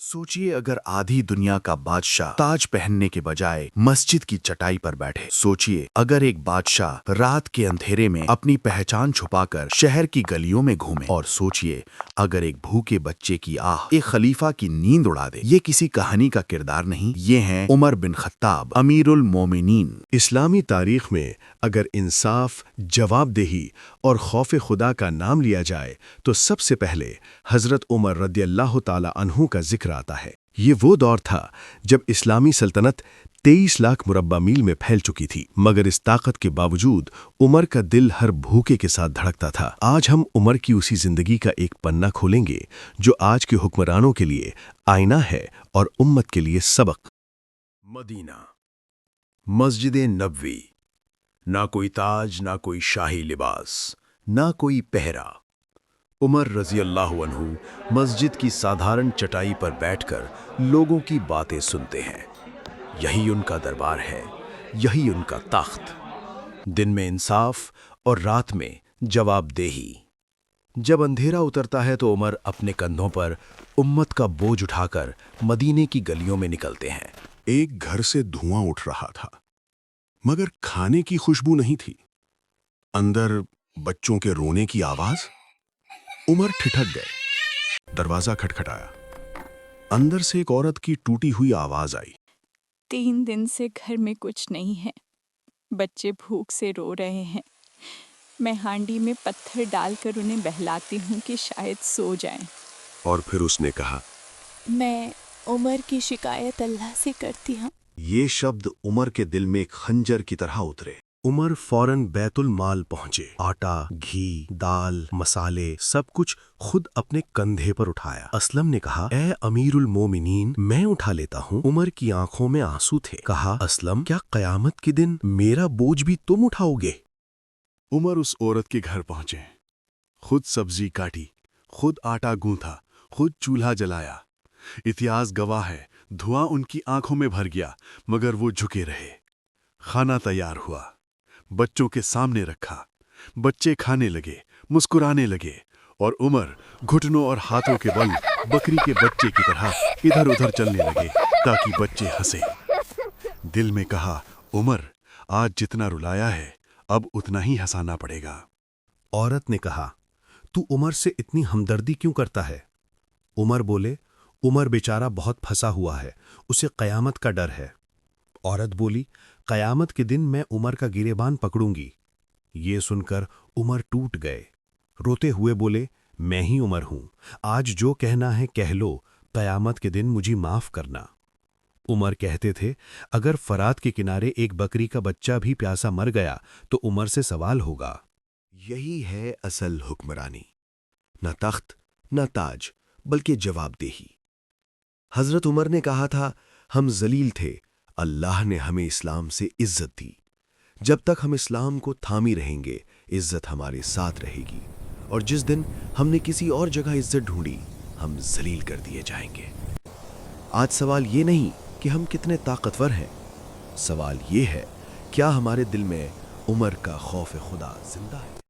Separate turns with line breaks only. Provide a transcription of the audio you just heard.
सोचिए अगर आधी दुनिया का बादशाह ताज पहनने के बजाय मस्जिद की चटाई पर बैठे। सोचिए अगर एक बादशाह रात के अंधेरे में अपनी पहचान छुपाकर शहर की गलियों में घूमे। और सोचिए अगर एक भूखे बच्चे की आह एक खलीफा की नींद उड़ा दे। ये किसी कहानी का किरदार नहीं, ये हैं उमर बिन खत्ताब अमीरुल मोमिनीन।
इस्लामी तारीख में अगर इंसाफ, जवाबदेही और खौफ खुदा का नाम लिया जाए तो सबसे पहले हज़रत उमर रदियल्लाहु ताला अन्हु का जिक्र आता है। ये वो दौर था जब इस्लामी सल्तनत 23 लाख मुरब्बा मील में फैल चुकी थी, मगर इस ताकत के बावजूद उमर का दिल हर भूखे के साथ धड़कता था। आज हम उमर की उसी जिंदगी का एक पन्ना खोलेंगे जो आज के हुक्मरानों के लिए आईना है और उम्मत के लिए सबक।
मदीना, मस्जिद नबवी, ना कोई ताज, ना कोई शाही लिबास, ना कोई पहरा। उमर रज़ी अल्लाहु अन्हु मस्जिद की साधारण चटाई पर बैठकर लोगों की बातें सुनते हैं। यही उनका दरबार है, यही उनका तख्त। दिन में इंसाफ और रात में जवाबदेही। जब अंधेरा उतरता है तो उमर अपने कंधों पर उम्मत का बोझ उठाकर मदीने की गलियों में निकलते हैं।
एक घर से धुआं उठ रहा था, मगर खाने की खुशबू नहीं थी। अंदर बच्चों के रोने की आवाज। उमर ठिठक गए। दरवाजा खटखटाया। अंदर से एक औरत की टूटी हुई आवाज आई।
3 दिन से घर में कुछ नहीं है, बच्चे भूख से रो रहे हैं। मैं हांडी में पत्थर डालकर उन्हें बहलाती हूँ कि शायद सो जाएं।
और फिर उसने कहा,
मैं उमर की शिकायत अल्लाह से करती हूँ।
ये शब्द उमर के दिल में एक खंजर की तरह उतरे। उमर फौरन बैतुल माल पहुंचे। आटा, घी, दाल, मसाले सब कुछ खुद अपने कंधे पर उठाया। असलम ने कहा, ए अमीरुल मोमिनीन, मैं उठा लेता हूँ। उमर की आंखों में आंसू थे। कहा, असलम, क्या कयामत के दिन मेरा बोझ भी तुम उठाओगे? उमर उस औरत के घर पहुंचे। खुद सब्जी काटी, खुद आटा गूंथा, खुद चूल्हा जलाया। इतिहास गवाह है, धुआं उनकी आंखों में भर गया, मगर वो झुके रहे। खाना तैयार हुआ, बच्चों के सामने रखा। बच्चे खाने लगे, मुस्कुराने लगे, और उमर घुटनों और हाथों के बल बकरी के बच्चे की तरह इधर उधर चलने लगे ताकि बच्चे हंसे। दिल में कहा, उमर, आज जितना रुलाया है अब उतना ही हंसाना पड़ेगा। औरत ने कहा, तू उमर से इतनी हमदर्दी क्यों करता है? उमर बोले, उमर बेचारा बहुत फंसा हुआ है, उसे कयामत का डर है। औरत बोली, कयामत के दिन मैं उमर का गिरेबान पकड़ूंगी। ये सुनकर उमर टूट गए। रोते हुए बोले, मैं ही उमर हूं, आज जो कहना है कह लो, कयामत के दिन मुझे माफ करना। उमर कहते थे, अगर फरात के किनारे एक बकरी का बच्चा भी प्यासा मर गया तो उमर से सवाल होगा। यही है असल हुक्मरानी, न तख्त न ताज, बल्कि जवाबदेही। हजरत उमर ने कहा था, हम जलील थे, अल्लाह ने हमें इस्लाम से इज्जत दी। जब तक हम इस्लाम को थामी रहेंगे, इज्जत हमारे साथ रहेगी, और जिस दिन हमने किसी और जगह इज्जत ढूंढी, हम जलील कर दिए जाएंगे। आज सवाल ये नहीं कि हम कितने ताकतवर हैं, सवाल ये है, क्या हमारे दिल में उमर का खौफ खुदा जिंदा है?